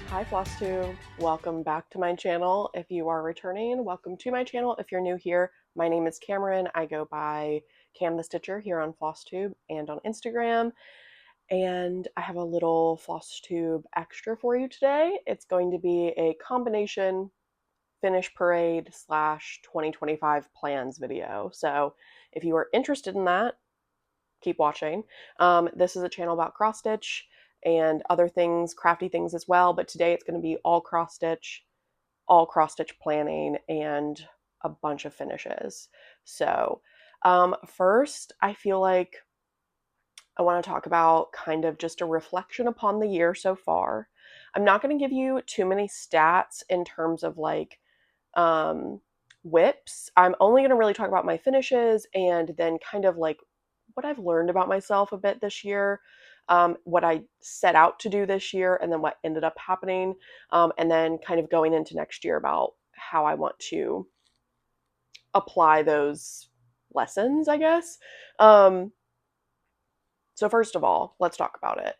Hi Flosstube, welcome back to my channel. If you are returning, welcome to my channel. If you're new here, my name is Cameron. I go by Cam the Stitcher here on Flosstube and on Instagram. And I have a little Flosstube extra for you today. It's going to be a combination finish parade / 2025 plans video. So if you are interested in that, keep watching. This is a channel about cross stitch and other things, crafty things as well, but today it's going to be all cross stitch planning, and a bunch of finishes. So first, I feel like I want to talk about kind of just a reflection upon the year so far. I'm not going to give you too many stats in terms of like whips. I'm only going to really talk about my finishes and then kind of like what I've learned about myself a bit this year, what I set out to do this year, and then what ended up happening, and then kind of going into next year about how I want to apply those lessons, I guess. So, first of all, let's talk about it.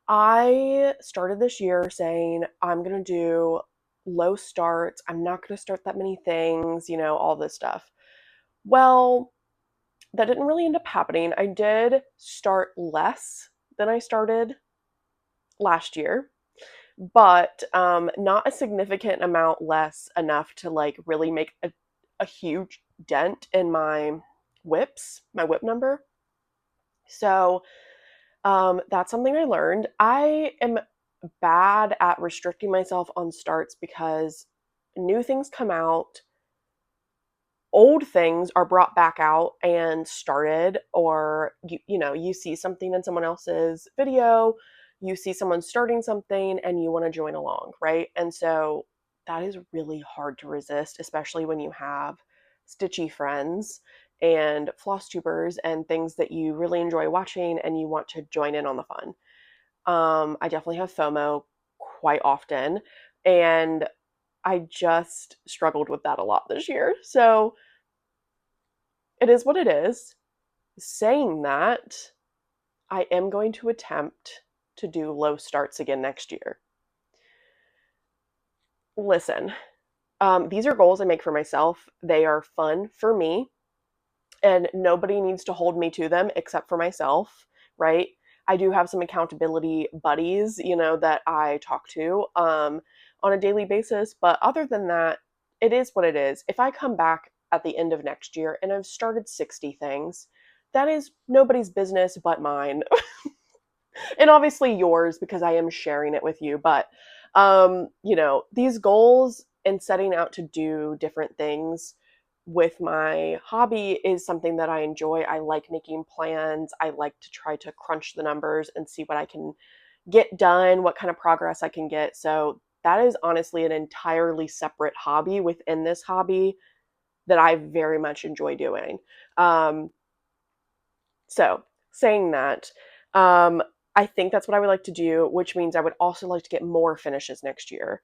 I started this year saying I'm going to do low starts. I'm not going to start that many things, all this stuff. Well, that didn't really end up happening. I did start less than I started last year, but not a significant amount less enough to like really make a huge dent in my whip number. So that's something I learned. I am bad at restricting myself on starts because new things come out, old things are brought back out and started, or you see something in someone else's video, you see someone starting something and you want to join along, right? And so that is really hard to resist, especially when you have stitchy friends and floss tubers and things that you really enjoy watching and you want to join in on the fun. I definitely have FOMO quite often, and I just struggled with that a lot this year. So it is what it is. Saying that, I am going to attempt to do low starts again next year. Listen, these are goals I make for myself. They are fun for me, and nobody needs to hold me to them except for myself, right? I do have some accountability buddies, that I talk to on a daily basis. But other than that, it is what it is. If I come back at the end of next year and I've started 60 things, that is nobody's business but mine. And obviously yours, because I am sharing it with you. But, these goals and setting out to do different things with my hobby is something that I enjoy. I like making plans. I like to try to crunch the numbers and see what I can get done, what kind of progress I can get. So that is honestly an entirely separate hobby within this hobby that I very much enjoy doing. Um, so saying that, I think that's what I would like to do, which means I would also like to get more finishes next year.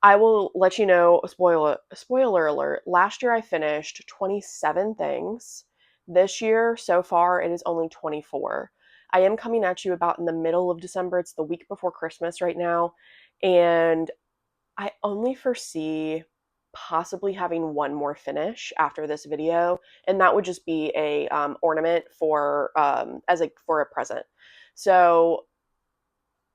I will let you know, spoiler alert, last year I finished 27 things. This year, so far, it is only 24. I am coming at you about in the middle of December. It's the week before Christmas right now. And I only foresee possibly having one more finish after this video, and that would just be a ornament for for a present. So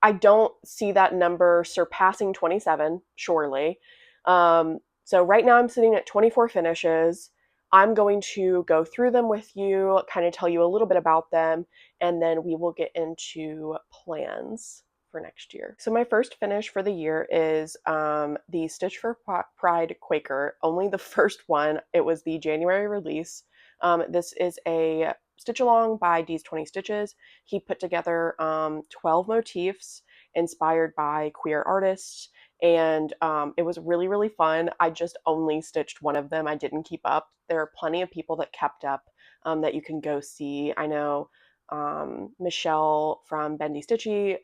I don't see that number surpassing 27, surely. So right now I'm sitting at 24 finishes. I'm going to go through them with you, kind of tell you a little bit about them, and then we will get into plans for next year. So my first finish for the year is the Stitch for Pride Quaker, only the first one. It was the January release. This is a stitch along by D's 20 Stitches. He put together 12 motifs inspired by queer artists, and it was really, really fun. I just only stitched one of them. I didn't keep up. There are plenty of people that kept up that you can go see. I know Michelle from Bendy Stitchy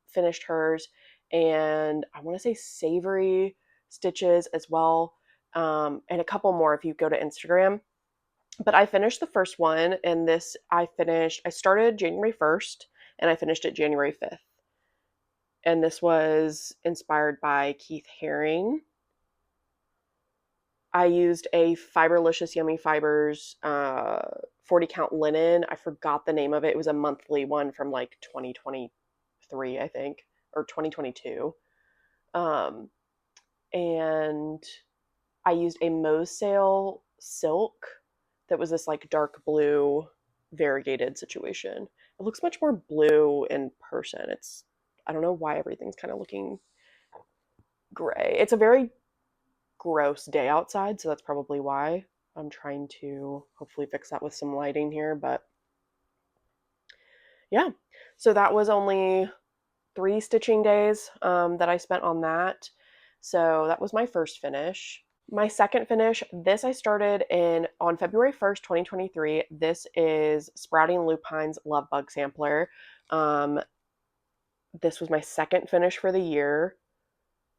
finished hers, and I want to say Savory Stitches as well, and a couple more if you go to Instagram. But I finished the first one, and I started January 1st, and I finished it January 5th. And this was inspired by Keith Haring. I used a Fiberlicious Yummy Fibers 40 count linen. I forgot the name of it. It was a monthly one from like 2023, I think, or 2022. Um, and I used a Mosale silk that was this like dark blue variegated situation. It looks much more blue in person. I don't know why everything's kind of looking gray. It's a very gross day outside, so that's probably why. I'm trying to hopefully fix that with some lighting here, but yeah. So that was only 3 stitching days that I spent on that. So that was my first finish. My second finish, this I started in on February 1st, 2023. This is Sprouting Lupine's Love Bug Sampler. This was my second finish for the year,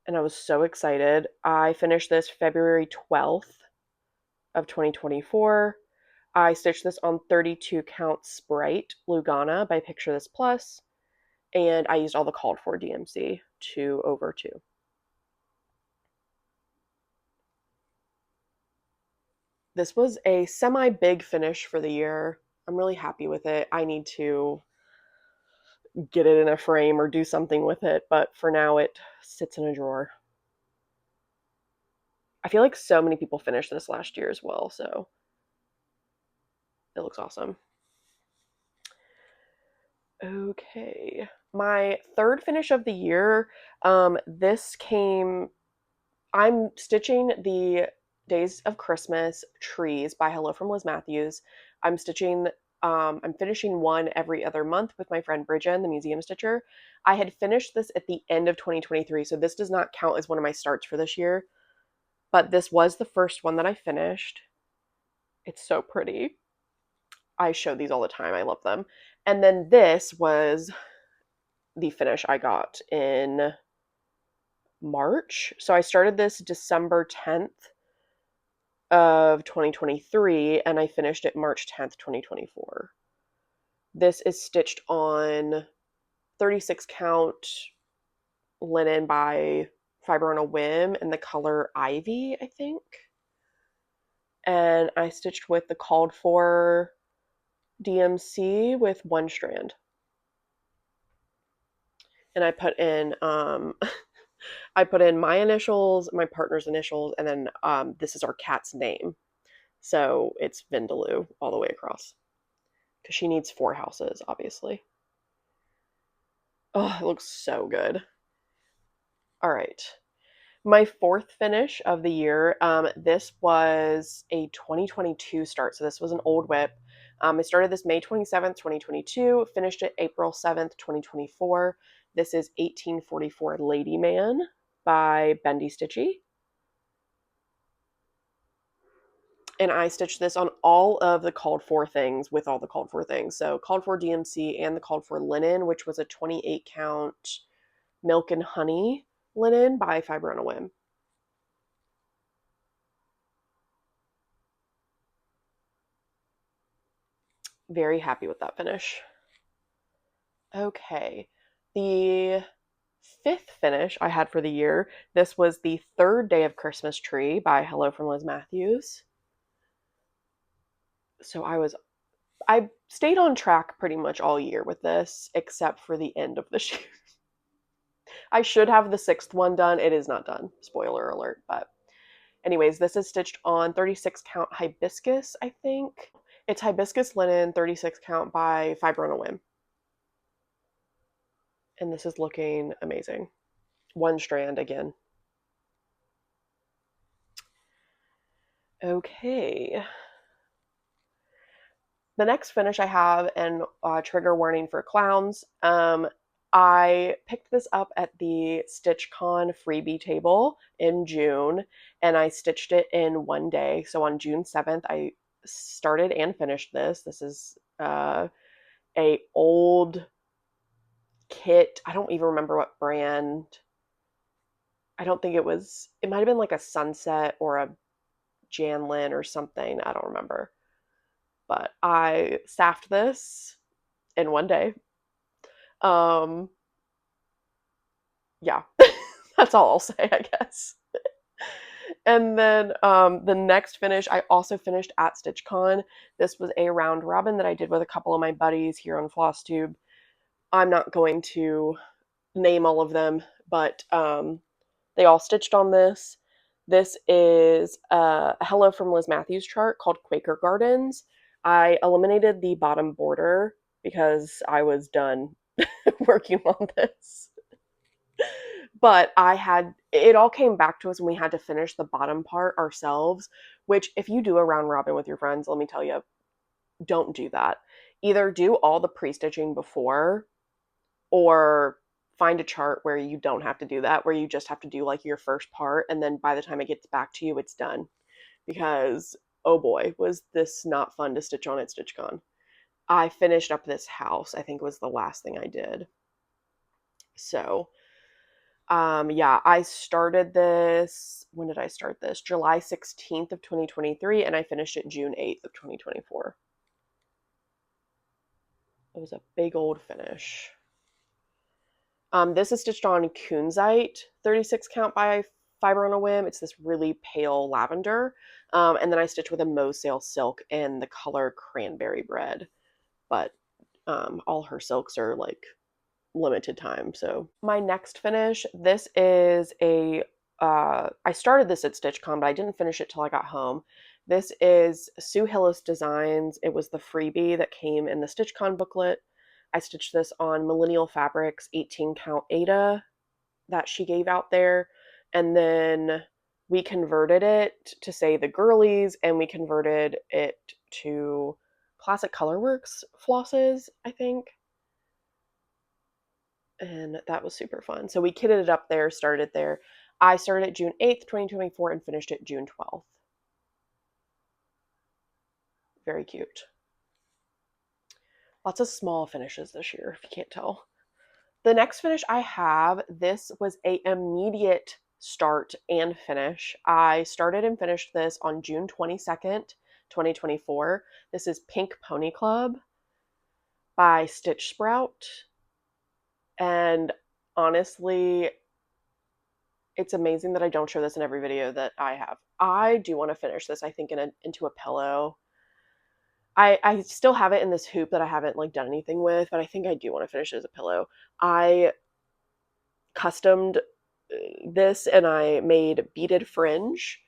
and I was so excited. I finished this February 12th of 2024. I stitched this on 32 count Sprite Lugana by Picture This Plus, and I used all the called for DMC 2/2. This was a semi big finish for the year. I'm really happy with it. I need to get it in a frame or do something with it, but for now it sits in a drawer. I feel like so many people finished this last year as well, so it looks awesome. Okay. My third finish of the year, this came. I'm stitching the Days of Christmas trees by Hello from Liz Matthews. I'm stitching, I'm finishing one every other month with my friend Bridget, the museum stitcher. I had finished this at the end of 2023, so this does not count as one of my starts for this year, but this was the first one that I finished. It's so pretty. I show these all the time. I love them. And then this was the finish I got in March. So I started this December 10th of 2023 and I finished it March 10th, 2024. This is stitched on 36 count linen by Fiber on a Whim in the color Ivy, I think. And I stitched with the called for DMC with one strand. And I put in I put in my initials, my partner's initials, and then this is our cat's name. So it's Vindaloo all the way across. Because she needs 4 houses, obviously. Oh, it looks so good. All right. My fourth finish of the year, this was a 2022 start. So this was an old whip. I started this May 27th, 2022, finished it April 7th, 2024. This is 1844 Lady Man by Bendy Stitchy. And I stitched this on all of the called for things with all the called for things. So called for DMC and the called for linen, which was a 28 count milk and honey linen by Fiber on a Whim. Very happy with that finish. Okay. The fifth finish I had for the year, this was the third day of Christmas tree by Hello from Liz Matthews. So I stayed on track pretty much all year with this, except for the end of the year. I should have the sixth one done. It is not done. Spoiler alert. But anyways, this is stitched on 36 count hibiscus, I think. It's hibiscus linen 36 count by Fiber on a Whim. And this is looking amazing. One strand again. Okay. The next finish I have, and trigger warning for clowns, I picked this up at the StitchCon freebie table in June, and I stitched it in one day. So on June 7th, I started and finished this. This is a old kit. I don't even remember what brand. I don't think it might have been like a Sunset or a Janlin or something. I don't remember. But I staffed this in one day. Um, yeah, that's all I'll say, I guess. And then the next finish, I also finished at StitchCon. This was a round robin that I did with a couple of my buddies here on Flosstube. I'm not going to name all of them, but they all stitched on this. This is a Hello from Liz Matthews chart called Quaker Gardens. I eliminated the bottom border because I was done working on this. But I had it all came back to us when we had to finish the bottom part ourselves, which if you do a round robin with your friends, let me tell you, don't do that. Either do all the pre-stitching before or find a chart where you don't have to do that, where you just have to do like your first part and then by the time it gets back to you it's done. Because oh boy, was this not fun to stitch on at StitchCon. I finished up this house. I think was the last thing I did. So yeah, I started this. When did I start this? July 16th of 2023, and I finished it June 8th of 2024. It was a big old finish. This is stitched on Kunzite 36 count by Fiber on a Whim. It's this really pale lavender. And then I stitched with a Mosale silk in the color Cranberry Bread. But all her silks are like limited time. So my next finish, this is a I started this at StitchCon, but I didn't finish it till I got home. This is Sue Hillis Designs. It was the freebie that came in the StitchCon booklet. I stitched this on Millennial Fabrics 18 count Ada that she gave out there. And then we converted it to say the girlies, and we converted it to Classic Colorworks flosses, I think. And that was super fun. So we kitted it up there, started there. I started it June 8th, 2024, and finished it June 12th. Very cute. Lots of small finishes this year, if you can't tell. The next finish I have, this was a immediate start and finish. I started and finished this on June 22nd, 2024. This is Pink Pony Club by Stitch Sprout. And honestly, it's amazing that I don't show this in every video that I have. I do want to finish this, I think, into a pillow. I still have it in this hoop that I haven't like done anything with, but I think I do want to finish it as a pillow. I customed this and I made beaded fringe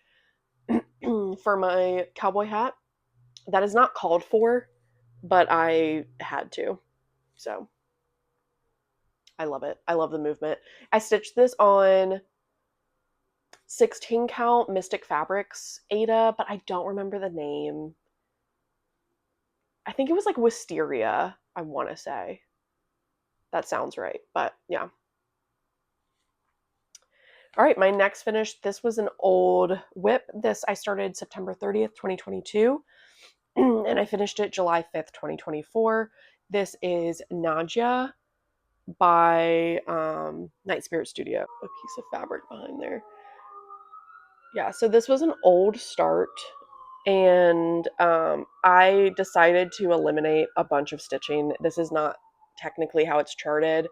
for my cowboy hat. That is not called for, but I had to. So I love it. I love the movement. I stitched this on 16 count Mystic Fabrics Ada, but I don't remember the name. I think it was like Wisteria, I want to say. That sounds right, but yeah. All right, my next finish, this was an old whip. This I started September 30th, 2022, and I finished it July 5th, 2024. This is Nadia by Night Spirit Studio. A piece of fabric behind there. Yeah, so this was an old start, and I decided to eliminate a bunch of stitching. This is not technically how it's charted,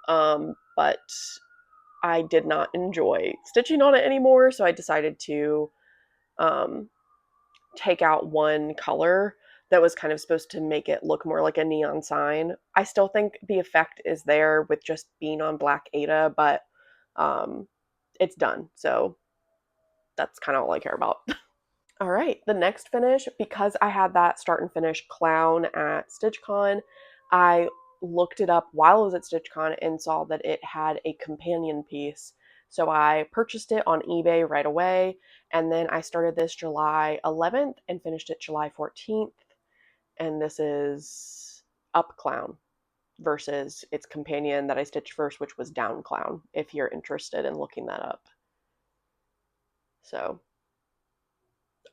but I did not enjoy stitching on it anymore, so I decided to take out one color that was kind of supposed to make it look more like a neon sign. I still think the effect is there with just being on black Ada, but it's done, so that's kind of all I care about. All right, the next finish, because I had that start and finish clown at StitchCon, I looked it up while I was at StitchCon and saw that it had a companion piece. So I purchased it on eBay right away, and then I started this July 11th and finished it July 14th. And this is Up Clown versus its companion that I stitched first, which was Down Clown, if you're interested in looking that up. So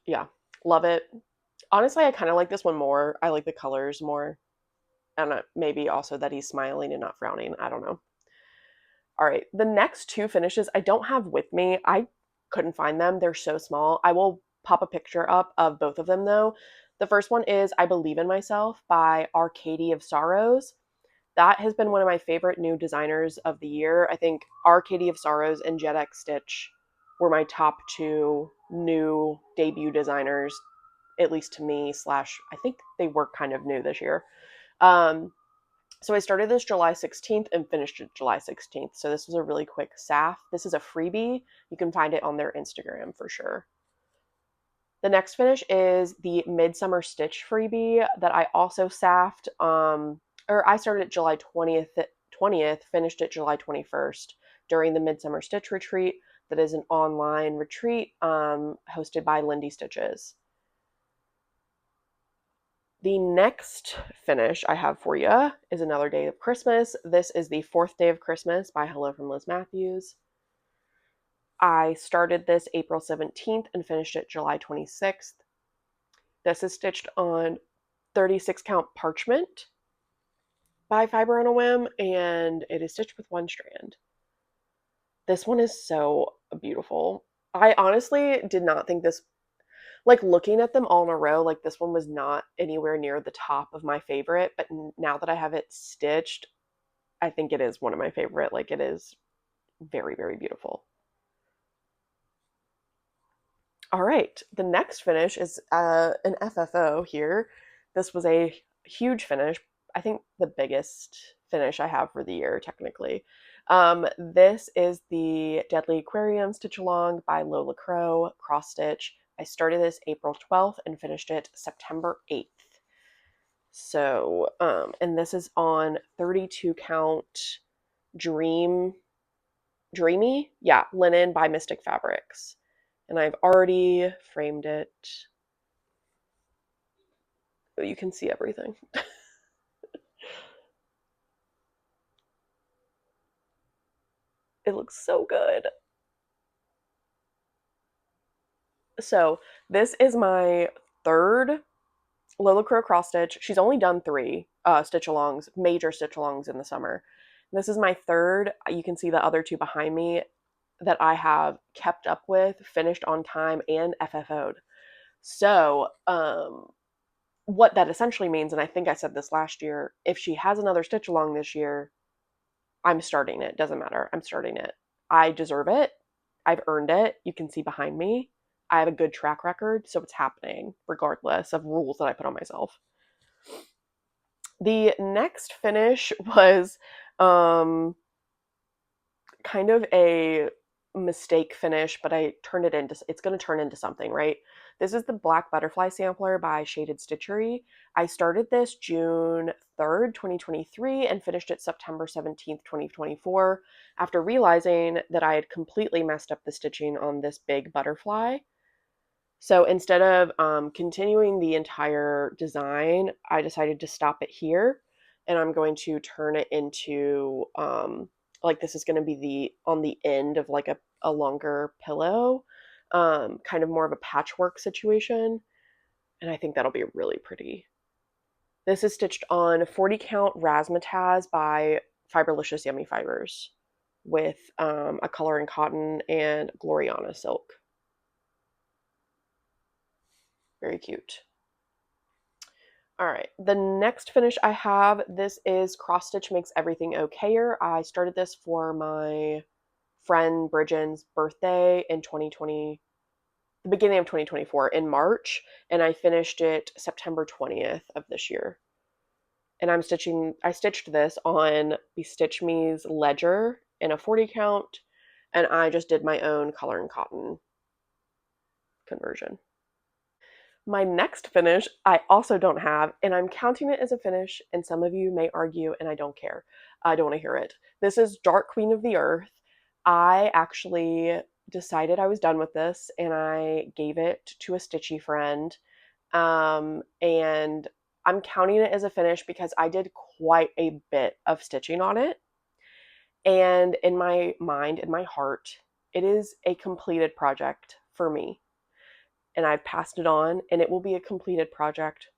yeah, love it. Honestly, I kind of like this one more. I like the colors more. And maybe also that he's smiling and not frowning. I don't know. All right, the next two finishes I don't have with me. I couldn't find them. They're so small. I will pop a picture up of both of them though. The first one is I Believe in Myself by Arcady of Sorrows. that has been one of my favorite new designers of the year. I think Arcady of Sorrows and Jet X Stitch were my top two new debut designers, at least to me, slash, I think they were kind of new this year. Um, so I started this July 16th and finished it July 16th. So this was a really quick SAF. This is a freebie. You can find it on their Instagram for sure. The next finish is the Midsummer Stitch freebie that I also SAFed. Or I started it July 20th, finished it July 21st during the Midsummer Stitch retreat. That is an online retreat hosted by Lindy Stitches. The next finish I have for you is Another Day of Christmas. This is the fourth day of Christmas by Hello from Liz Matthews. I started this April 17th and finished it July 26th. This is stitched on 36 count parchment by Fiber on a Whim, and it is stitched with one strand. This one is so beautiful. I honestly did not think this, like looking at them all in a row, like this one was not anywhere near the top of my favorite, but now that I have it stitched, I think it is one of my favorite. Like it is very, very beautiful. All right, the next finish is an FFO here. This was a huge finish. I think the biggest finish I have for the year, technically. This is the Deadly Aquarium Stitch Along by Lola Crow, cross stitch. I started this April 12th and finished it September 8th. So, and this is on 32 count Dreamy, yeah, linen by Mystic Fabrics. And I've already framed it. You can see everything. It looks so good. So this is my third Lola Crow cross stitch. She's only done three stitch alongs, major stitch alongs in the summer. This is my third. You can see the other two behind me that I have kept up with, finished on time, and FFO'd. So, what that essentially means, and I think I said this last year, if she has another stitch along this year, I'm starting it. Doesn't matter. I'm starting it. I deserve it. I've earned it. You can see behind me. I have a good track record, so it's happening regardless of rules that I put on myself. The next finish was um, kind of a mistake finish, but I turned it into, it's going to turn into something, right? This is the Black Butterfly Sampler by Shaded Stitchery. I started this June 3rd, 2023, and finished it September 17th, 2024, after realizing that I had completely messed up the stitching on this big butterfly. So instead of continuing the entire design, I decided to stop it here, and I'm going to turn it into like this is going to be the on the end of like a longer pillow, kind of more of a patchwork situation, and I think that'll be really pretty. This is stitched on 40 count Razzmatazz by Fiberlicious Yummy Fibers with a color in cotton and Gloriana silk. Very cute. All right, the next finish I have, this is Cross Stitch Makes Everything Okayer. I started this for my friend Bridgen's birthday in 2020, the beginning of 2024 in March, and I finished it September 20th of this year. And I stitched this on Bestitch Me's ledger in a 40 count, and I just did my own color and cotton conversion. My next finish I also don't have, and I'm counting it as a finish, and some of you may argue, and I don't care. I don't want to hear it. This is Dark Queen of the Earth. I actually decided I was done with this, and I gave it to a stitchy friend. And I'm counting it as a finish because I did quite a bit of stitching on it. And in my mind, in my heart, it is a completed project for me, and I've passed it on, and it will be a completed project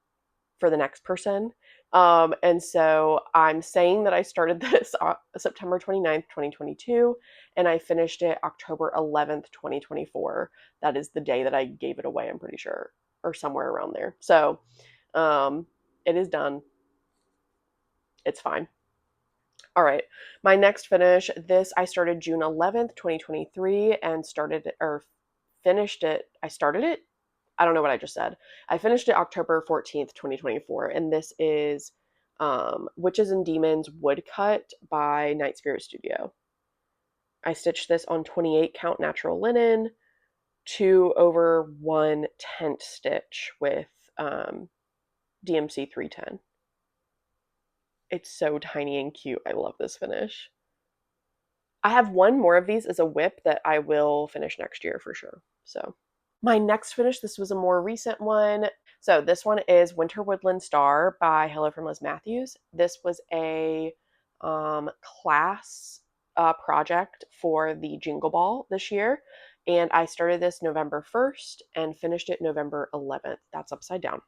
for the next person. And so I'm saying that I started this September 29th, 2022, and I finished it October 11th, 2024. That is the day that I gave it away, I'm pretty sure, or somewhere around there. So it is done. It's fine. All right. My next finish, this I started June 11th, 2023 and started or finished it. I started it. I don't know what I just said. I finished it October 14th, 2024 and this is Witches and Demons Woodcut by Night Spirit Studio. I stitched this on 28 count natural linen, 2/1 tent stitch with DMC 310. It's so tiny and cute. I love this finish. I have one more of these as a whip that I will finish next year for sure. So my next finish, this was a more recent one. So this one is Winter Woodland Star by Hello from Liz Matthews. This was a class project for the Jingle Ball this year. And I started this November 1st and finished it November 11th. That's upside down.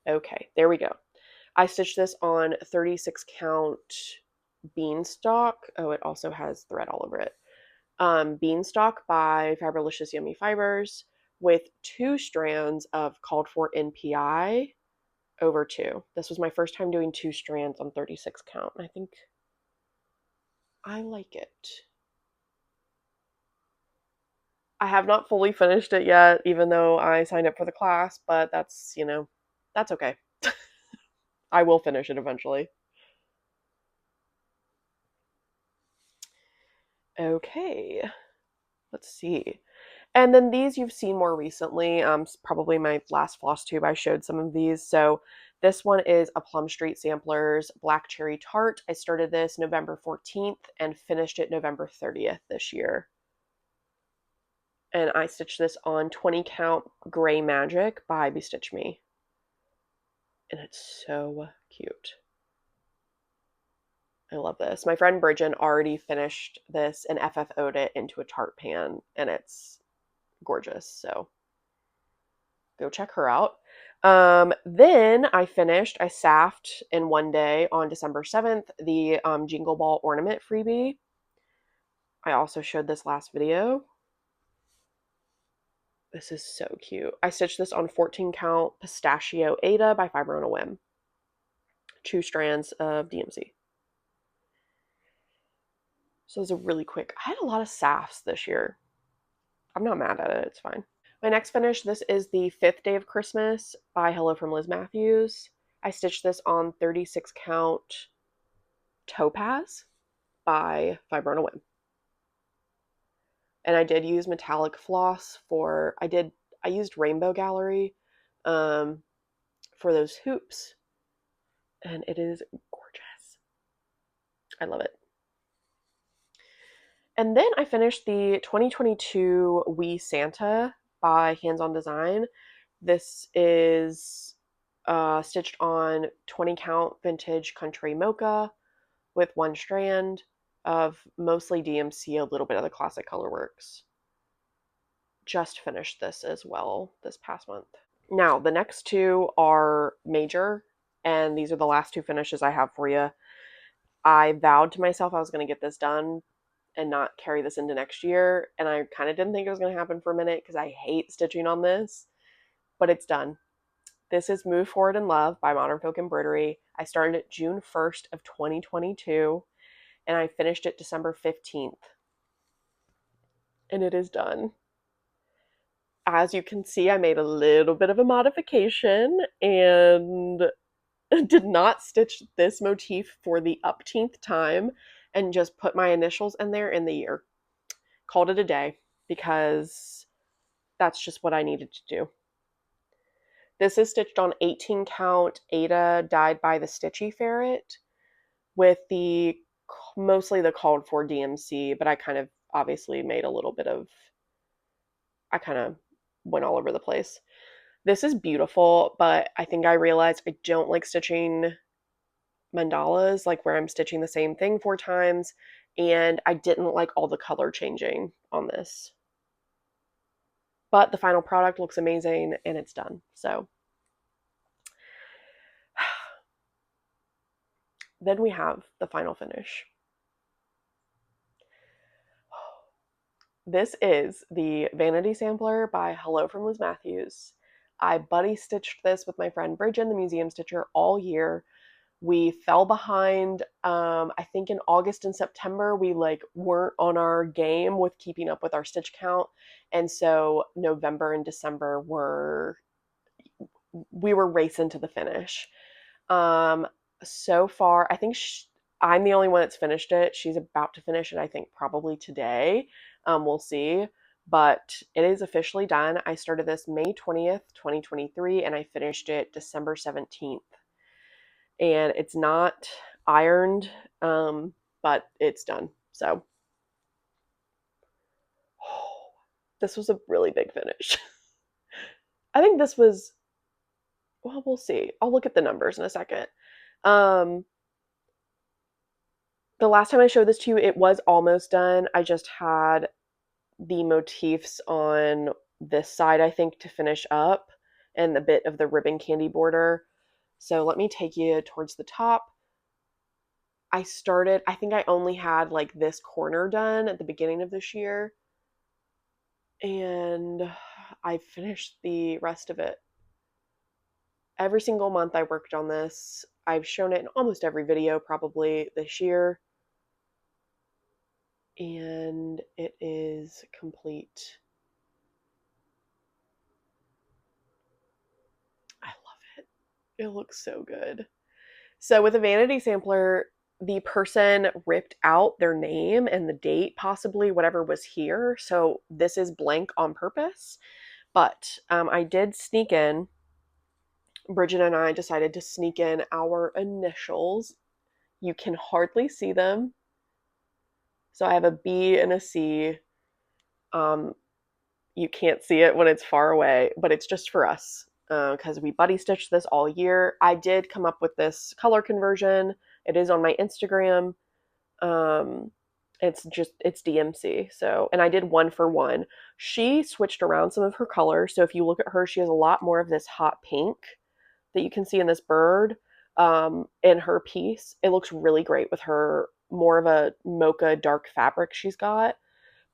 Okay, there we go. I stitched this on 36 count beanstalk. Oh, it also has thread all over it. Beanstalk by Fabralicious Yummy Fibers with 2 strands of called for NPI over 2. This was my first time doing 2 strands on 36 count. I think I like it. I have not fully finished it yet, even though I signed up for the class, but that's, that's okay. I will finish it eventually. Okay, let's see. And then these you've seen more recently. Probably my last floss tube, I showed some of these. So this one is a Plum Street Samplers Black Cherry Tart. I started this November 14th and finished it November 30th this year. And I stitched this on 20 count Gray Magic by Bestitch Me. And it's so cute. I love this. My friend Bridget already finished this and FFO'd it into a tart pan, and it's gorgeous. So go check her out. Then I saffed in one day on December 7th the Jingle Ball ornament freebie. I also showed this last video. This is so cute. I stitched this on 14 count Pistachio Ada by Fiber on a Whim. 2 strands of DMC. So those are really quick. I had a lot of saffs this year. I'm not mad at it. It's fine. My next finish, this is the 5th Day of Christmas by Hello from Liz Matthews. I stitched this on 36 count Topaz by Fiber on a Whim. And I did use metallic floss I used Rainbow Gallery for those hoops. And it is gorgeous. I love it. And then I finished the 2022 Wee Santa by Hands On Design. This is stitched on 20 count vintage country mocha with 1 strand of mostly DMC, a little bit of the classic colorworks. Just finished this as well this past month. Now, the next 2 are major, and these are the last 2 finishes I have for you. I vowed to myself I was going to get this done and not carry this into next year, and I kind of didn't think it was going to happen for a minute because I hate stitching on this, but it's done. This is Move Forward in Love by Modern Folk Embroidery. I started it June 1st of 2022, and I finished it December 15th. And it is done. As you can see, I made a little bit of a modification and did not stitch this motif for the upteenth time and just put my initials in there in the year. Called it a day because that's just what I needed to do. This is stitched on 18 count Ada dyed by the Stitchy Ferret with mostly the called for DMC, but I kind of obviously made a little bit of, I kind of went all over the place. This is beautiful, but I think I realized I don't like stitching mandalas, like where I'm stitching the same thing 4 times, and I didn't like all the color changing on this. But the final product looks amazing and it's done. So then we have the final finish. This is the Vanity Sampler by Hello from Liz Matthews. I buddy stitched this with my friend Bridget, the museum stitcher, all year. We fell behind. I think in August and September we like weren't on our game with keeping up with our stitch count, and so November and December we were racing to the finish. Um, so far, I think I'm the only one that's finished it. She's about to finish it, I think, probably today. We'll see. But it is officially done. I started this May 20th, 2023, and I finished it December 17th. And it's not ironed, but it's done. So this was a really big finish. I think this was, well, we'll see. I'll look at the numbers in a second. Um, the last time I showed this to you, it was almost done. I just had the motifs on this side, I think, to finish up and a bit of the ribbon candy border. So let me take you towards the top. I think I only had like this corner done at the beginning of this year. And I finished the rest of it. Every single month I worked on this. I've shown it in almost every video probably this year. And it is complete. I love it. It looks so good. So with a vanity sampler, the person ripped out their name and the date, possibly whatever was here. So this is blank on purpose. But I did sneak in. Bridget and I decided to sneak in our initials. You can hardly see them. So I have a B and a C. Um, you can't see it when it's far away, but it's just for us because we buddy stitched this all year. I did come up with this color conversion. It is on my Instagram. Um, it's DMC. So, and I did 1 for 1. She switched around some of her colors. So if you look at her, she has a lot more of this hot pink that you can see in this bird in her piece. It looks really great with her more of a mocha dark fabric she's got.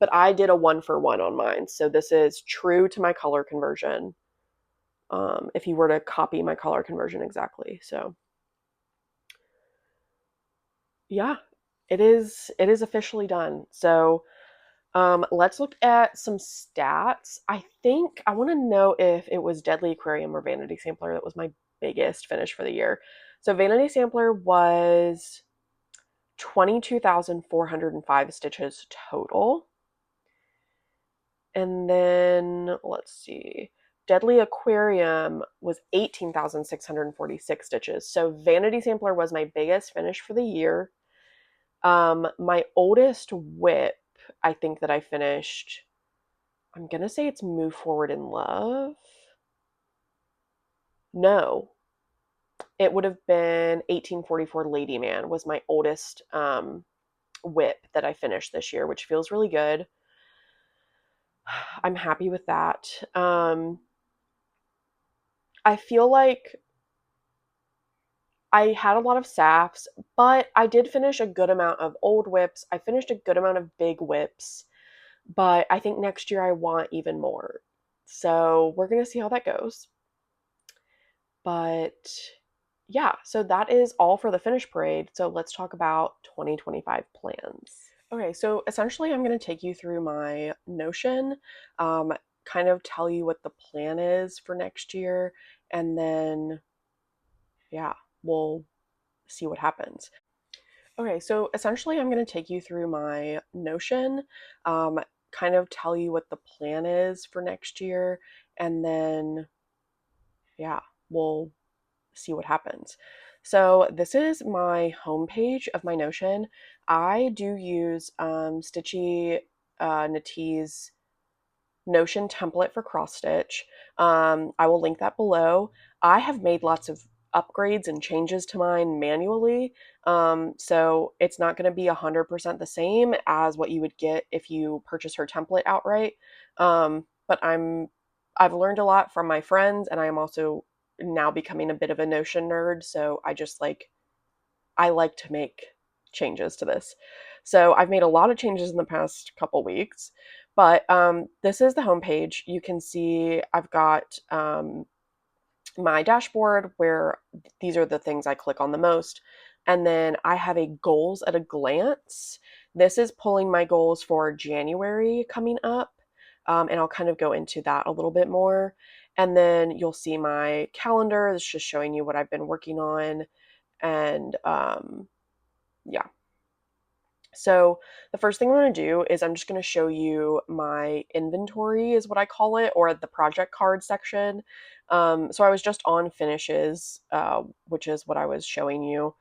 But I did a 1 for 1 on mine. So this is true to my color conversion. If you were to copy my color conversion exactly. So yeah, it is officially done. So let's look at some stats. I think I want to know if it was Deadly Aquarium or Vanity Sampler that was my biggest finish for the year. So Vanity Sampler was 22,405 stitches total. And then let's see. Deadly Aquarium was 18,646 stitches. So Vanity Sampler was my biggest finish for the year. My oldest whip, I think that I finished, I'm going to say it's Move Forward in Love. No, it would have been 1844 Lady Man was my oldest whip that I finished this year, which feels really good. I'm happy with that. I feel like I had a lot of SAFs, but I did finish a good amount of old whips. I finished a good amount of big whips, but I think next year I want even more. So we're going to see how that goes. But yeah, so that is all for the finish parade. So let's talk about 2025 plans. Okay, so essentially I'm going to take you through my Notion, kind of tell you what the plan is for next year, and then, yeah, we'll see what happens. Okay, so essentially I'm going to take you through my Notion, kind of tell you what the plan is for next year, and then, yeah, we'll see what happens. So this is my homepage of my Notion. I do use Stitchy Natee's Notion template for cross stitch. I will link that below. I have made lots of upgrades and changes to mine manually, so it's not going to be 100% the same as what you would get if you purchase her template outright. But I've learned a lot from my friends, and I am also now becoming a bit of a Notion nerd. So I like to make changes to this. So I've made a lot of changes in the past couple weeks, but this is the homepage. You can see I've got my dashboard where these are the things I click on the most. And then I have a goals at a glance. This is pulling my goals for January coming up. And I'll kind of go into that a little bit more. And then you'll see my calendar. It's just showing you what I've been working on. And yeah. So the first thing I'm going to do is I'm just going to show you my inventory is what I call it, or the project card section. So I was just on finishes, which is what I was showing you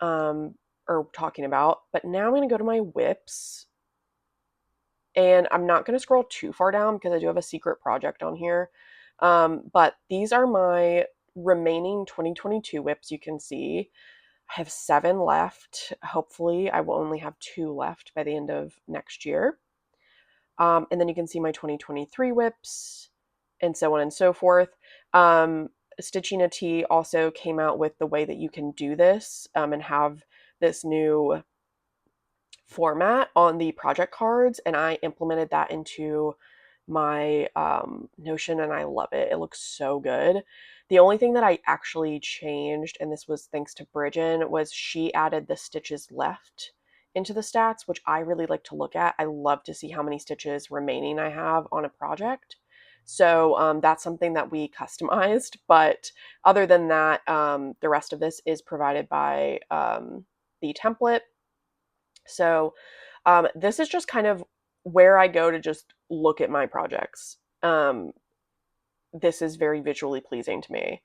or talking about. But now I'm going to go to my whips, and I'm not going to scroll too far down because I do have a secret project on here. But these are my remaining 2022 whips. You can see I have 7 left. Hopefully, I will only have 2 left by the end of next year. And then you can see my 2023 whips and so on and so forth. Stitching a Tee also came out with the way that you can do this and have this new format on the project cards, and I implemented that into my Notion, and I love it. It looks so good. The only thing that I actually changed, and this was thanks to Bridgen, was she added the stitches left into the stats, which I really like to look at. I love to see how many stitches remaining I have on a project. So that's something that we customized. But other than that, the rest of this is provided by the template. So this is just kind of where I go to just look at my projects. This is very visually pleasing to me.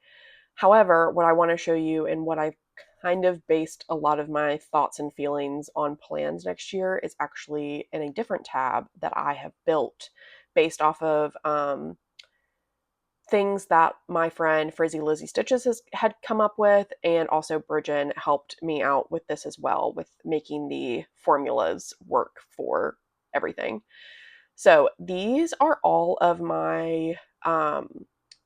However, what I want to show you and what I've kind of based a lot of my thoughts and feelings on plans next year is actually in a different tab that I have built based off of things that my friend Frizzy Lizzy Stitches had come up with, and also Bridgen helped me out with this as well, with making the formulas work for everything. So these are all of my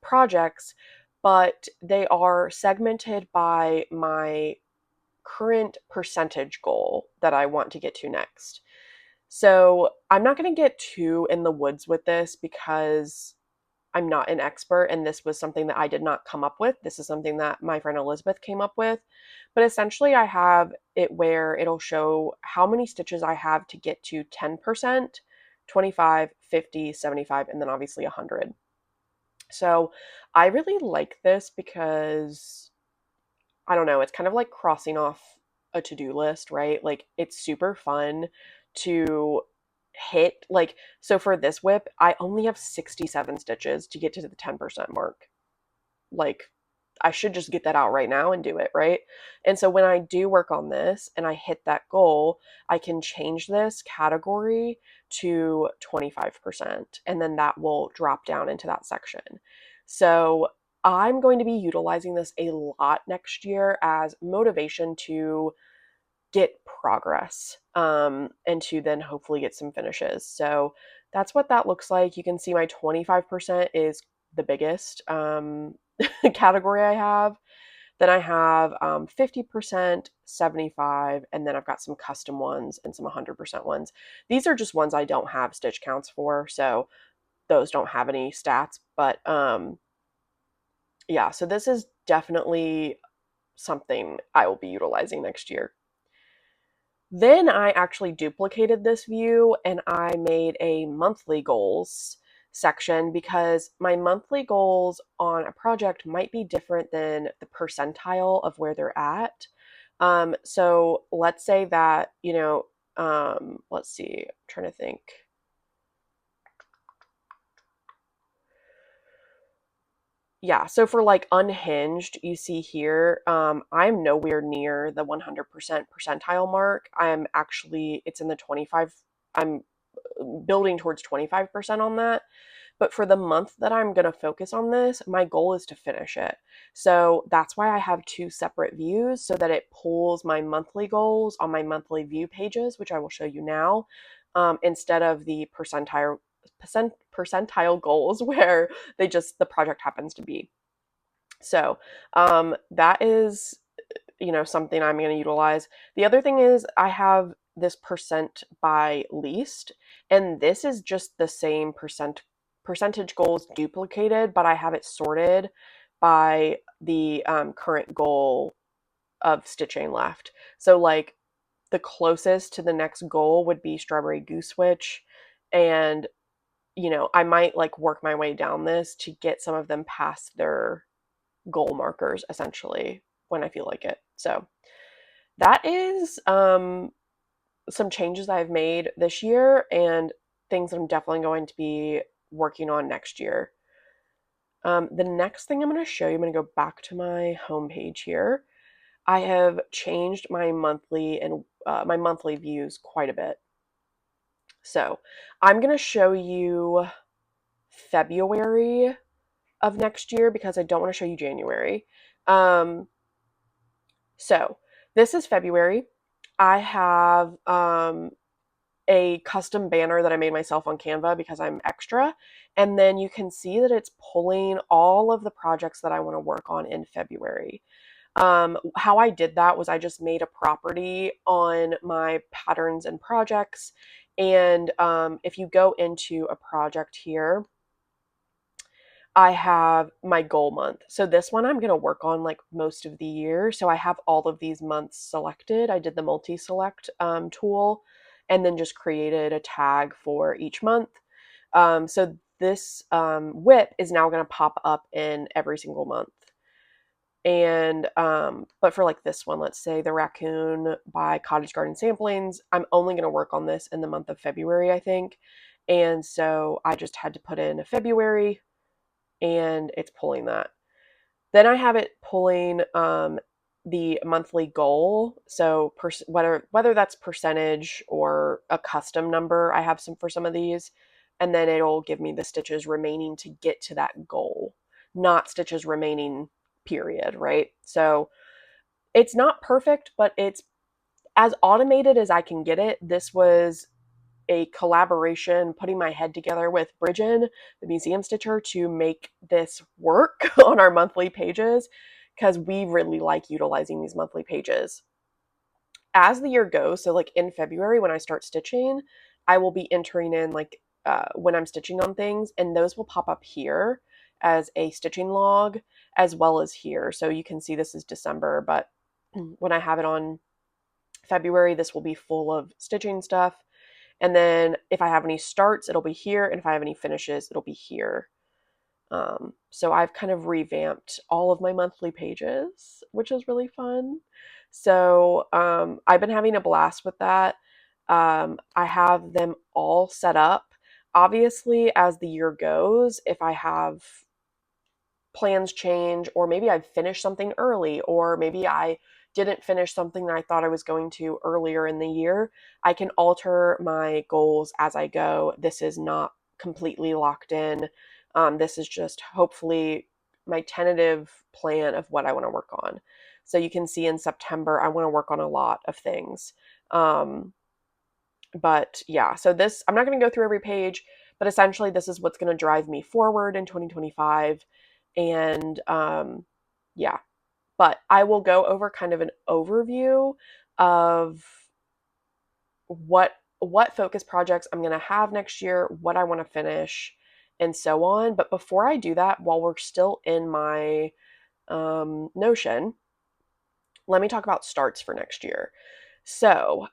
projects, but they are segmented by my current percentage goal that I want to get to next. So I'm not going to get too in the woods with this because I'm not an expert, and this was something that I did not come up with. This is something that my friend Elizabeth came up with. But essentially, I have it where it'll show how many stitches I have to get to 10%, 25, 50, 75, and then obviously 100. So I really like this because, I don't know, it's kind of like crossing off a to-do list, right? Like, it's super fun to hit, like, so for this whip I only have 67 stitches to get to the 10% mark. Like, I should just get that out right now and do it, right? And so when I do work on this and I hit that goal, I can change this category to 25%, and then that will drop down into that section. So I'm going to be utilizing this a lot next year as motivation to get progress and to then hopefully get some finishes. So that's what that looks like. You can see my 25% is the biggest category I have. Then I have 50%, 75, and then I've got some custom ones and some 100% ones. These are just ones I don't have stitch counts for, so those don't have any stats. But yeah, so this is definitely something I will be utilizing next year. Then I actually duplicated this view and I made a monthly goals section because my monthly goals on a project might be different than the percentile of where they're at. So let's say that, let's see, I'm trying to think. Yeah, so for like unhinged, you see here, I'm nowhere near the 100% percentile mark. I'm actually, it's in the 25, I'm building towards 25% on that. But for the month that I'm going to focus on this, my goal is to finish it. So that's why I have 2 separate views so that it pulls my monthly goals on my monthly view pages, which I will show you now, instead of the percentile goals where the project happens to be. So that is, something I'm going to utilize. The other thing is I have this percent by least, and this is just the same percentage goals duplicated, but I have it sorted by the current goal of stitching left. So like the closest to the next goal would be Strawberry Goose Witch, and I might like work my way down this to get some of them past their goal markers essentially when I feel like it. So that is some changes I've made this year and things that I'm definitely going to be working on next year. The next thing I'm going to show you, I'm going to go back to my homepage here. I have changed my monthly and my monthly views quite a bit. So I'm going to show you February of next year because I don't want to show you January. So this is February. I have a custom banner that I made myself on Canva because I'm extra. And then you can see that it's pulling all of the projects that I want to work on in February. How I did that was I just made a property on my patterns and projects. And if you go into a project here, I have my goal month. So this one I'm going to work on like most of the year. So I have all of these months selected. I did the multi-select tool and then just created a tag for each month. So this whip is now going to pop up in every single month. And but for like this one, let's say the raccoon by Cottage Garden Samplings, I'm only going to work on this in the month of February, I think. And so I just had to put in a February and it's pulling that. Then I have it pulling the monthly goal. So whether that's percentage or a custom number, I have some for some of these, and then it'll give me the stitches remaining to get to that goal, not stitches remaining period, right? So it's not perfect, but it's as automated as I can get it. This was a collaboration, putting my head together with Bridgen, the museum stitcher, to make this work on our monthly pages because we really like utilizing these monthly pages. As the year goes, so like in February when I start stitching, I will be entering in like when I'm stitching on things, and those will pop up here as a stitching log as well as here. So you can see this is December, but when I have it on February, this will be full of stitching stuff. And then if I have any starts, it'll be here. And if I have any finishes, it'll be here. So I've kind of revamped all of my monthly pages, which is really fun. So I've been having a blast with that. I have them all set up. Obviously, as the year goes, if I have plans change, or maybe I've finished something early, or maybe I didn't finish something that I thought I was going to earlier in the year, I can alter my goals as I go. This is not completely locked in. This is just hopefully my tentative plan of what I want to work on. So you can see in September, I want to work on a lot of things. But yeah, so this, I'm not going to go through every page, but essentially this is what's going to drive me forward in 2025. And yeah, but I will go over kind of an overview of what focus projects I'm going to have next year, what I want to finish, and so on. But before I do that, while we're still in my Notion, let me talk about starts for next year. So,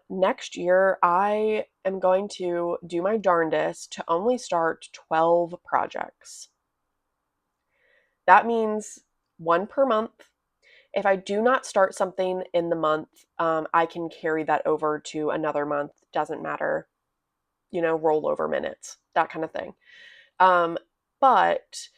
next year, I am going to do my darndest to only start 12 projects. That means one per month. If I do not start something in the month, I can carry that over to another month. Doesn't matter, rollover minutes, that kind of thing. But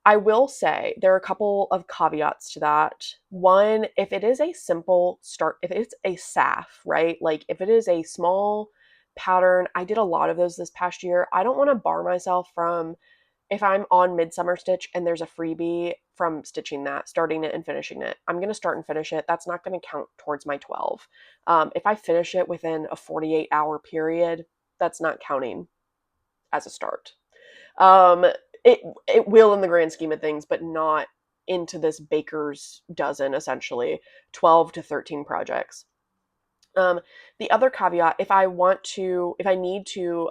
I will say there are a couple of caveats to that. One, if it is a simple start, if it's a SAF, right? Like if it is a small pattern, I did a lot of those this past year. I don't want to bar myself from, if I'm on Midsummer Stitch and there's a freebie, from stitching that, starting it and finishing it. I'm going to start and finish it. That's not going to count towards my 12. If I finish it within a 48-hour period, that's not counting as a start. Um, it will in the grand scheme of things, but not into this baker's dozen, essentially 12 to 13 projects. The other caveat, if I need to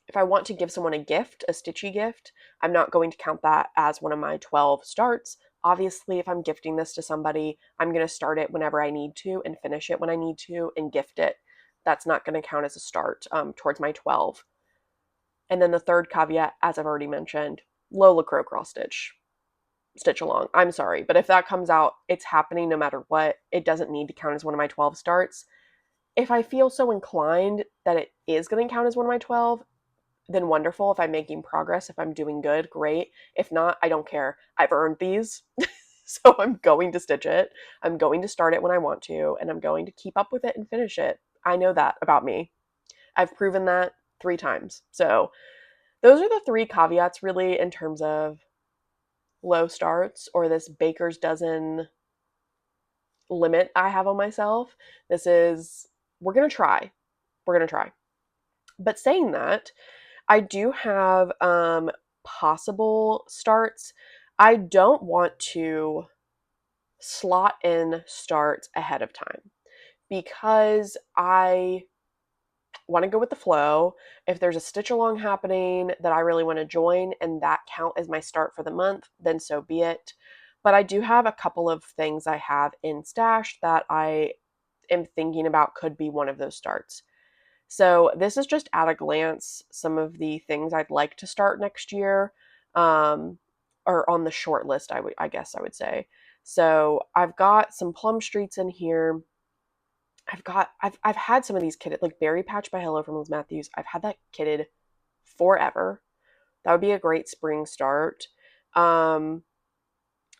if I want to give someone a gift, a stitchy gift, I'm not going to count that as one of my 12 starts. Obviously, if I'm gifting this to somebody, I'm going to start it whenever I need to and finish it when I need to and gift it. That's not going to count as a start towards my 12. And then the third caveat, as I've already mentioned, Lola Crow cross stitch along. I'm sorry, but if that comes out, it's happening no matter what. It doesn't need to count as one of my 12 starts. If I feel so inclined that it is going to count as one of my 12, then wonderful. If I'm making progress, if I'm doing good, great. If not, I don't care. I've earned these. So I'm going to stitch it. I'm going to start it when I want to, and I'm going to keep up with it and finish it. I know that about me. I've proven that 3 times. So those are the 3 caveats really in terms of low starts or this baker's dozen limit I have on myself. This is, we're going to try. We're going to try. But saying that, I do have possible starts. I don't want to slot in starts ahead of time because I want to go with the flow. If there's a stitch along happening that I really want to join and that count as my start for the month, then so be it. But I do have a couple of things I have in stash that I am thinking about could be one of those starts. So this is just at a glance some of the things I'd like to start next year, or on the short list. I guess I would say. So I've got some plum streets in here. I've had some of these kitted, like Berry Patch by Hello from Liz Matthews. I've had that kitted forever. That would be a great spring start. Um,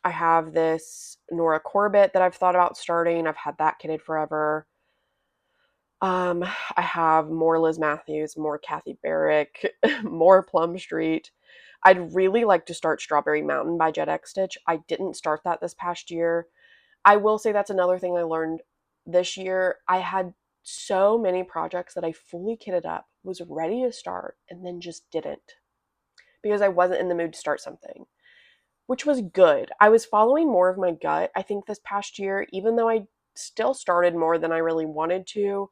I have this Nora Corbett that I've thought about starting. I've had that kitted forever. I have more Liz Matthews, more Kathy Barrick, more Plum Street. I'd really like to start Strawberry Mountain by Jet X Stitch. I didn't start that this past year. I will say that's another thing I learned this year. I had so many projects that I fully kitted up, was ready to start, and then just didn't because I wasn't in the mood to start something, which was good. I was following more of my gut, I think, this past year, even though I still started more than I really wanted to.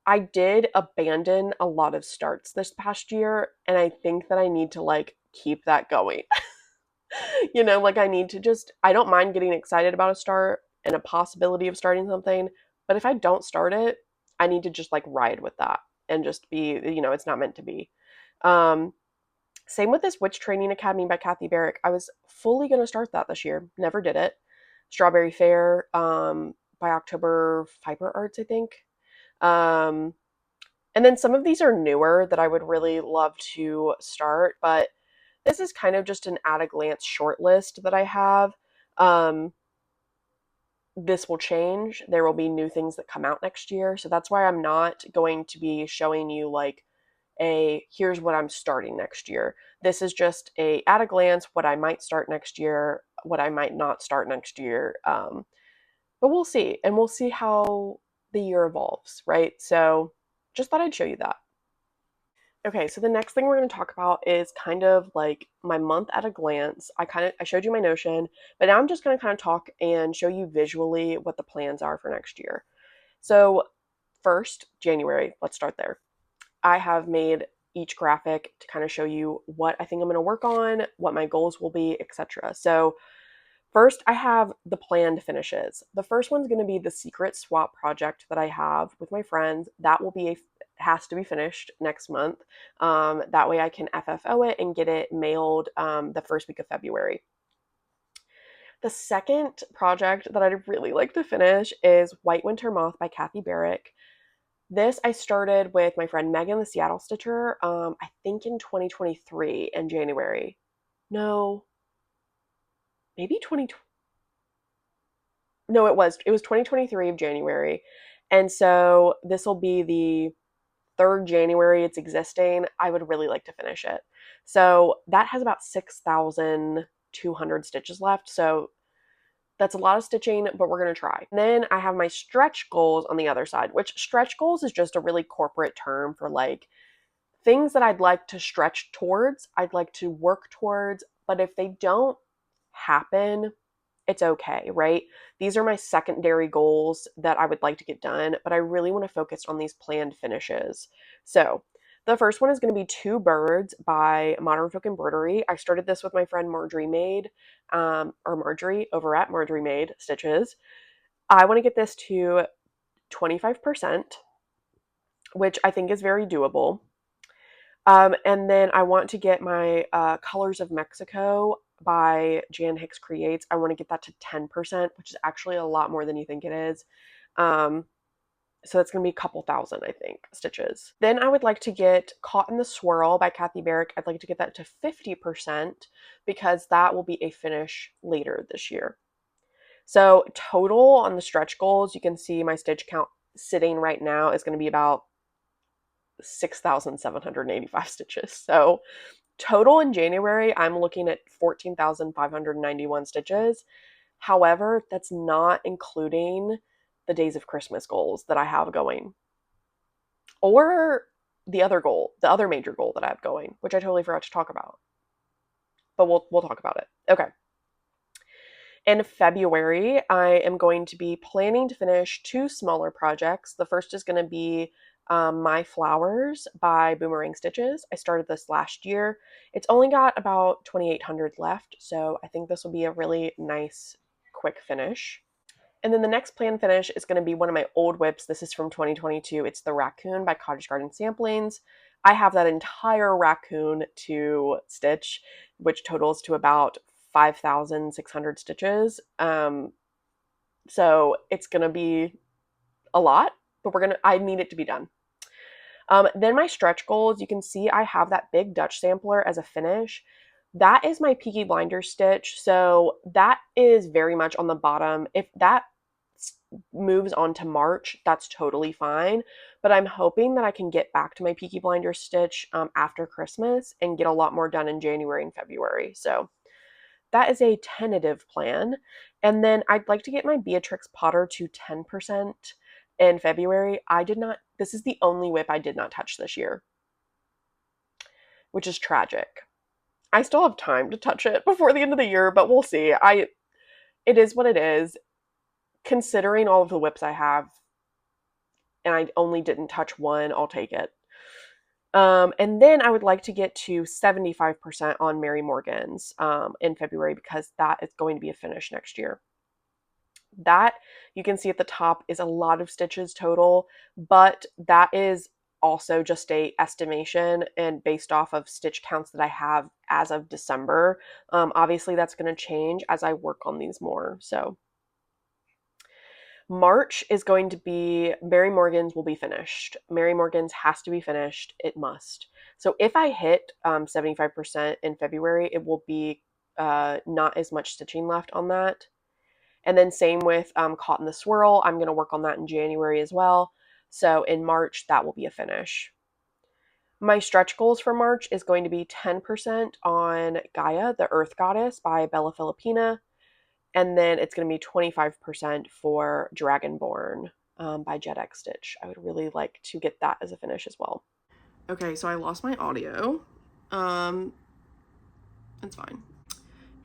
I did abandon a lot of starts this past year, and I think that I need to like keep that going. Like I need to just, I don't mind getting excited about a start and a possibility of starting something, but if I don't start it, I need to just like ride with that and just be, it's not meant to be. Um, Same with this Witch Training Academy by Kathy Barrick. I was fully going to start that this year, never did it. Strawberry Fair by October Fiber Arts, I think. Um, and then some of these are newer that I would really love to start, but this is kind of just an at a glance short list that I have. Um, this will change. There will be new things that come out next year. So that's why I'm not going to be showing you like here's what I'm starting next year. This is just a at a glance what I might start next year, what I might not start next year. But we'll see. And we'll see how the year evolves, right? So just thought I'd show you that. Okay, so the next thing we're going to talk about is kind of like my month at a glance. I showed you my Notion, but now I'm just going to kind of talk and show you visually what the plans are for next year. So, first, January, let's start there. I have made each graphic to kind of show you what I think I'm going to work on, what my goals will be, etc. So, first, I have the planned finishes. The first one's going to be the secret swap project that I have with my friends. That will be has to be finished next month. That way I can FFO it and get it mailed the first week of February. The second project that I'd really like to finish is White Winter Moth by Kathy Barrick. This I started with my friend Megan, the Seattle Stitcher, I think in 2023 in January. No, maybe 2020. No, it was 2023 of January. And so this will be the third January it's existing. I would really like to finish it. So that has about 6,200 stitches left. So that's a lot of stitching, but we're going to try. And then I have my stretch goals on the other side, which stretch goals is just a really corporate term for like things that I'd like to stretch towards, I'd like to work towards, but if they don't happen, it's okay, right? These are my secondary goals that I would like to get done, but I really want to focus on these planned finishes. So, The first one is going to be Two Birds by Modern Folk Embroidery. I started this with my friend Marjorie Made, or Marjorie over at Marjorie Made Stitches. I want to get this to 25%, which I think is very doable. And then I want to get my Colors of Mexico by Jan Hicks Creates. I want to get that to 10%, which is actually a lot more than you think it is. So it's going to be a couple thousand, I think, stitches. Then I would like to get Caught in the Swirl by Kathy Barrick. I'd like to get that to 50% because that will be a finish later this year. So total on the stretch goals, you can see my stitch count sitting right now is going to be about 6,785 stitches. So total in January, I'm looking at 14,591 stitches. However, that's not including the Days of Christmas goals that I have going. Or the other goal, the other major goal that I have going, which I totally forgot to talk about. But we'll talk about it. Okay. In February, I am going to be planning to finish two smaller projects. The first is going to be My Flowers by Boomerang Stitches. I started this last year. It's only got about 2,800 left, so I think this will be a really nice, quick finish. And then the next planned finish is going to be one of my old whips. This is from 2022. It's the Raccoon by Cottage Garden Samplings. I have that entire raccoon to stitch, which totals to about 5,600 stitches. So it's going to be a lot, but I need it to be done. Then my stretch goals, you can see I have that big Dutch sampler as a finish. That is my Peaky Blinders stitch, so that is very much on the bottom. If that moves on to March, that's totally fine, but I'm hoping that I can get back to my Peaky Blinders stitch after Christmas and get a lot more done in January and February. So that is a tentative plan. And then I'd like to get my Beatrix Potter to 10% in February. This is the only whip I did not touch this year, which is tragic. I still have time to touch it before the end of the year, but we'll see. It is what it is. Considering all of the whips I have, and I only didn't touch one, I'll take it. And then I would like to get to 75% on Mary Morgan's in February because that is going to be a finish next year. That, you can see at the top, is a lot of stitches total, but that is also just a estimation and based off of stitch counts that I have as of December. Obviously, that's going to change as I work on these more. So March is going to be, Mary Morgan's will be finished. Mary Morgan's has to be finished. It must. So if I hit 75% in February, it will be not as much stitching left on that. And then same with Caught in the Swirl. I'm going to work on that in January as well. So in March, that will be a finish. My stretch goals for March is going to be 10% on Gaia, the Earth Goddess by Bella Filipina. And then it's going to be 25% for Dragonborn by Jet X Stitch. I would really like to get that as a finish as well. Okay, so I lost my audio. It's fine.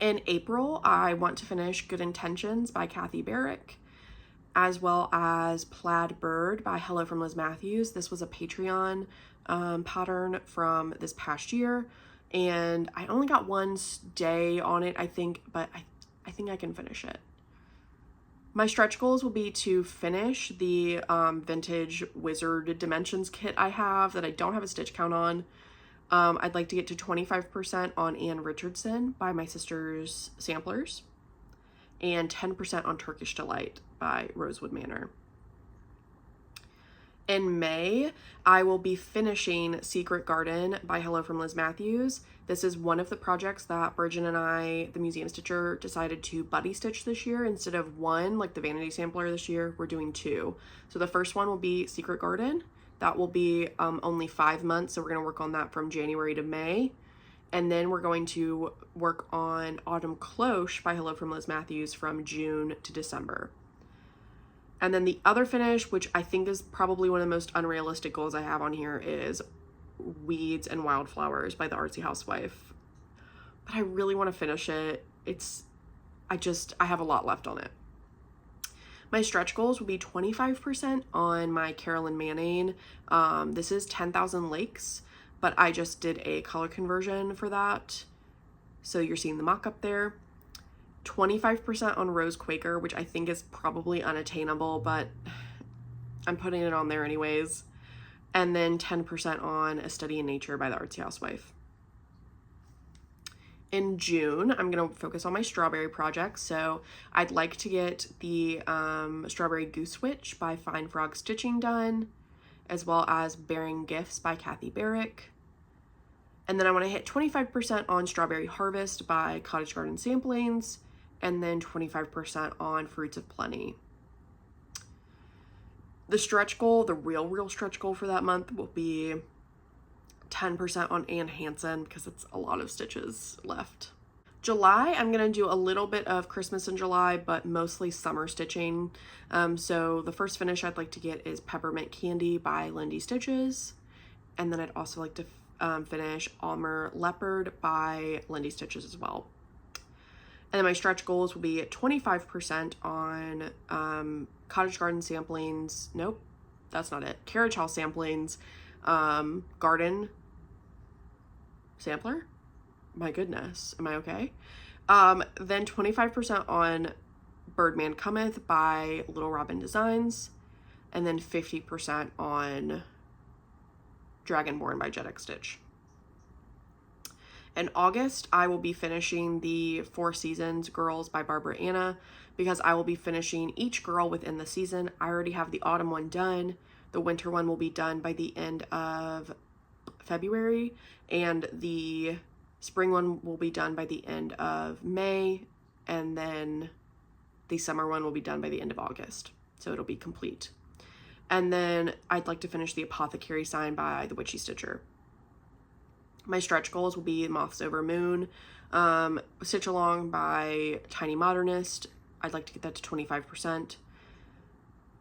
In April, I want to finish Good Intentions by Kathy Barrick, as well as Plaid Bird by Hello from Liz Matthews. This was a Patreon pattern from this past year, and I only got one day on it, I think, but I think I can finish it. My stretch goals will be to finish the vintage Wizard Dimensions kit I have that I don't have a stitch count on. I'd like to get to 25% on Anne Richardson by My Sister's Samplers and 10% on Turkish Delight by Rosewood Manor. In May, I will be finishing Secret Garden by Hello from Liz Matthews. This is one of the projects that Bridget and I, the museum stitcher, decided to buddy stitch this year. Instead of one, like the vanity sampler this year, we're doing two. So the first one will be Secret Garden. That will be only 5 months, so we're going to work on that from January to May. And then we're going to work on Autumn Cloche by Hello from Liz Matthews from June to December. And then the other finish, which I think is probably one of the most unrealistic goals I have on here, is Weeds and Wildflowers by the Artsy Housewife. But I really want to finish it. I have a lot left on it. My stretch goals will be 25% on my Carolyn Manning. This is 10,000 Lakes. but I just did a color conversion for that. So you're seeing the mock-up there. 25% on Rose Quaker, which I think is probably unattainable, but I'm putting it on there anyways. And then 10% on A Study in Nature by the Artsy Housewife. In June, I'm going to focus on my strawberry project. So I'd like to get the Strawberry Goose Witch by Fine Frog Stitching done, as well as Bearing Gifts by Kathy Barrick. And then I want to hit 25% on Strawberry Harvest by Cottage Garden Samplings, and then 25% on Fruits of Plenty. The stretch goal, the real stretch goal for that month will be 10% on Anne Hansen because it's a lot of stitches left. July, I'm going to do a little bit of Christmas in July, but mostly summer stitching. So the first finish I'd like to get is Peppermint Candy by Lindy Stitches. And then I'd also like to finish Almer Leopard by Lindy Stitches as well. And then my stretch goals will be 25% on Cottage Garden Samplings. Nope, that's not it. Carriage House Samplings, Garden Sampler. My goodness, am I okay? Then 25% on Birdman Cometh by Little Robin Designs, and then 50% on Dragonborn by Jet X Stitch. In August, I will be finishing the Four Seasons Girls by Barbara Anna because I will be finishing each girl within the season. I already have the autumn one done. The winter one will be done by the end of February, and the spring one will be done by the end of May, and then the summer one will be done by the end of August. So it'll be complete. And then I'd like to finish the Apothecary Sign by the Witchy Stitcher. My stretch goals will be Moths Over Moon, Stitch Along by Tiny Modernist. I'd like to get that to 25%.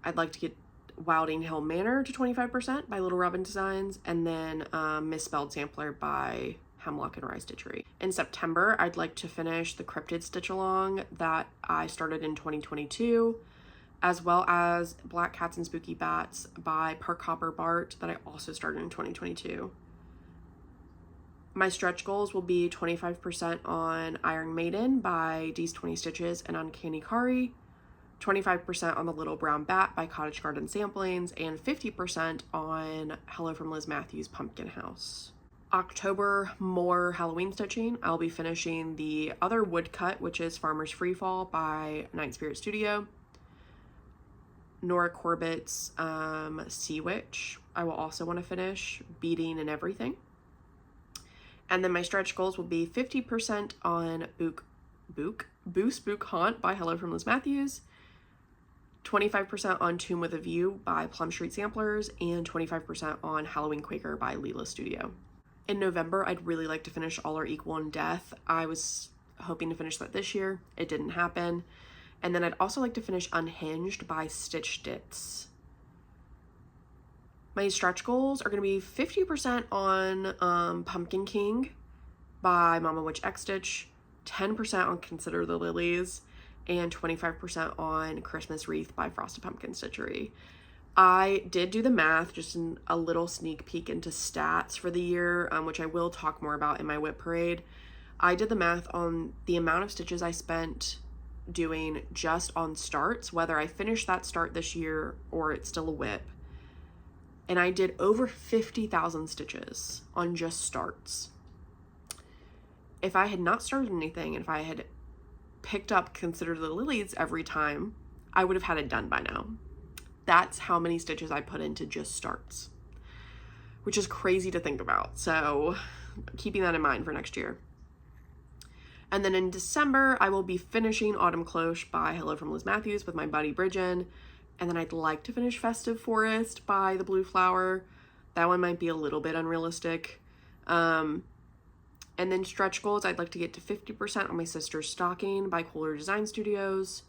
I'd like to get Wilding Hill Manor to 25% by Little Robin Designs, and then Misspelled Sampler by Hemlock and Rye Stitchery. In September, I'd like to finish the Cryptid Stitch Along that I started in 2022, as well as Black Cats and Spooky Bats by Park Hopper Bart that I also started in 2022. My stretch goals will be 25% on Iron Maiden by Dee's 20 Stitches and Uncanny Kari, 25% on The Little Brown Bat by Cottage Garden Samplings, and 50% on Hello from Liz Matthews Pumpkin House. October, more Halloween stitching. I'll be finishing the other woodcut, which is Farmer's Freefall by Night Spirit Studio. Nora Corbett's Sea Witch. I will also want to finish Beating and Everything. And then my stretch goals will be 50% on Boo Spook Haunt by Hello from Liz Matthews, 25% on Tomb with a View by Plum Street Samplers, and 25% on Halloween Quaker by Leela Studio. In November, I'd really like to finish All Are Equal in Death. I was hoping to finish that this year. It didn't happen. And then I'd also like to finish Unhinged by Stitch Ditz. My stretch goals are going to be 50% on Pumpkin King by Mama Witch X Stitch, 10% on Consider the Lilies, and 25% on Christmas Wreath by Frosted Pumpkin Stitchery. I did do the math, just in a little sneak peek into stats for the year, which I will talk more about in my whip parade. I did the math on the amount of stitches I spent doing just on starts, whether I finished that start this year or it's still a whip. And I did over 50,000 stitches on just starts. If I had not started anything, and if I had picked up Consider the Lilies every time, I would have had it done by now. That's how many stitches I put into just starts, which is crazy to think about. So keeping that in mind for next year. And then in December, I will be finishing Autumn Cloche by Hello from Liz Matthews with my buddy Bridgen. And then I'd like to finish Festive Forest by The Blue Flower. That one might be a little bit unrealistic. And then stretch goals, I'd like to get to 50% on my sister's stocking by Kohler Design Studios.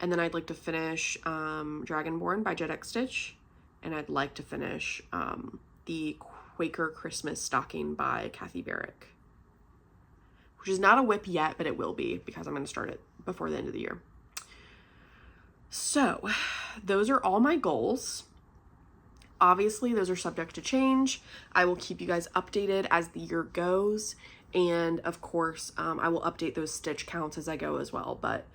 And then I'd like to finish Dragonborn by Jet X Stitch. And I'd like to finish the Quaker Christmas stocking by Kathy Barrick, which is not a whip yet, but it will be because I'm going to start it before the end of the year. So those are all my goals. Obviously, those are subject to change. I will keep you guys updated as the year goes. And of course, I will update those stitch counts as I go as well. But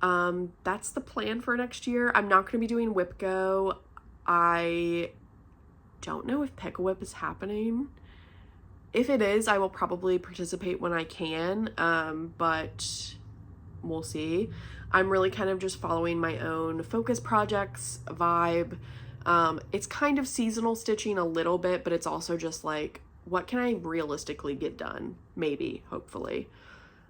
that's the plan for next year. I'm not going to be doing Whip Go. I don't know if Pickle Whip is happening. If it is, I will probably participate when I can, but we'll see. I'm really kind of just following my own focus projects vibe. It's kind of seasonal stitching a little bit, but it's also just like, what can I realistically get done? Maybe, hopefully.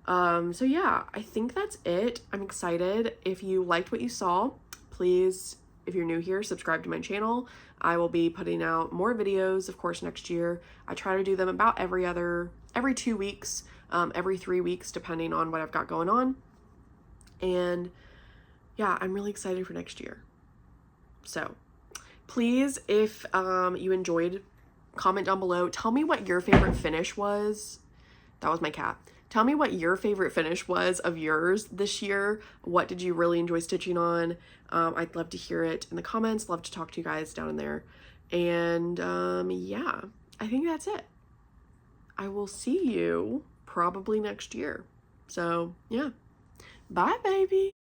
So yeah, I think that's it. I'm excited. If you liked what you saw, please, if you're new here, subscribe to my channel. I will be putting out more videos, of course, next year. I try to do them about every 2 weeks, every 3 weeks, depending on what I've got going on. And yeah, I'm really excited for next year. So please, if you enjoyed, comment down below. Tell me what your favorite finish was. That was my cat. Tell me what your favorite finish was of yours this year. What did you really enjoy stitching on? I'd love to hear it in the comments. Love to talk to you guys down in there. And yeah, I think that's it. I will see you probably next year. So yeah, bye baby.